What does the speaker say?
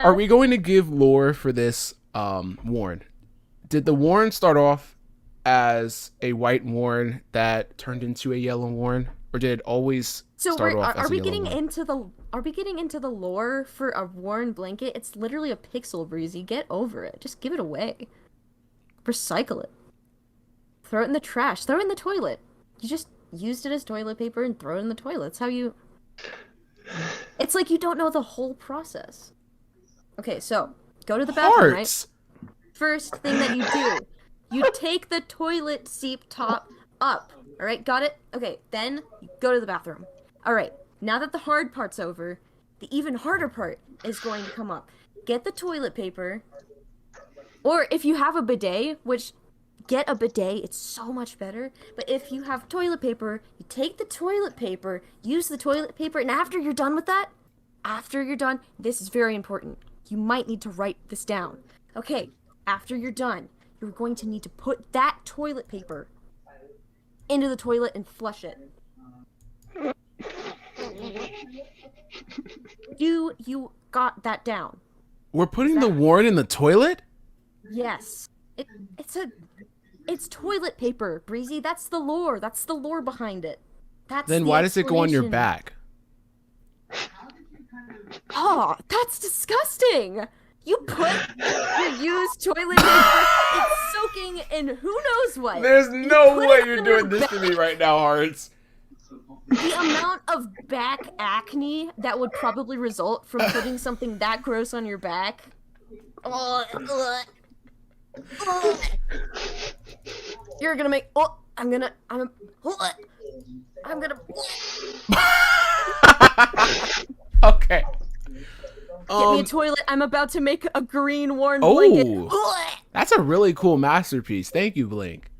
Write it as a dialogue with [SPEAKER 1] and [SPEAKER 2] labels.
[SPEAKER 1] Are we going to give lore for this Warren? Did the Warren start off as a white Warren that turned into a yellow Warren, or did it always
[SPEAKER 2] So
[SPEAKER 1] start off
[SPEAKER 2] are
[SPEAKER 1] as a
[SPEAKER 2] we
[SPEAKER 1] yellow
[SPEAKER 2] getting
[SPEAKER 1] Warren?
[SPEAKER 2] into the lore for a worn blanket? It's literally a pixel, Breezy. Get over it. Just give it away. Recycle it. Throw it in the trash. Throw it in the toilet. You just used it as toilet paper and throw it in the toilet. It's how you. It's like you don't know the whole process. Okay, so go to the bathroom, right?
[SPEAKER 1] Hearts.
[SPEAKER 2] First thing that you do, you take the toilet seat top up. All right, got it? Okay, then you go to the bathroom. All right, now that the hard part's over, the even harder part is going to come up. Get the toilet paper, or if you have a bidet, which get a bidet, it's so much better. But if you have toilet paper, you take the toilet paper, use the toilet paper, and after you're done with that, after you're done, this is very important. You might need to write this down. Okay, after you're done, you're going to need to put that toilet paper into the toilet and flush it. Do you got that down?
[SPEAKER 1] We're putting the Warren in the toilet?
[SPEAKER 2] Yes. It's toilet paper, Breezy. That's the lore. That's the lore behind it. That's
[SPEAKER 1] Then
[SPEAKER 2] the
[SPEAKER 1] why does it go on your
[SPEAKER 2] explanation.
[SPEAKER 1] back?
[SPEAKER 2] Oh, that's disgusting. You use toilet paper. It's soaking in who knows what.
[SPEAKER 1] There's
[SPEAKER 2] You
[SPEAKER 1] no
[SPEAKER 2] put
[SPEAKER 1] way
[SPEAKER 2] it
[SPEAKER 1] you're
[SPEAKER 2] on your
[SPEAKER 1] doing this to
[SPEAKER 2] back.
[SPEAKER 1] me right now, Hearts.
[SPEAKER 2] The amount of back acne that would probably result from putting something that gross on your back. Oh, ugh. You're gonna make. Oh, I'm gonna.
[SPEAKER 1] Okay.
[SPEAKER 2] Get me a toilet. I'm about to make a green worn
[SPEAKER 1] Oh.
[SPEAKER 2] blanket.
[SPEAKER 1] That's a really cool masterpiece. Thank you, Blink.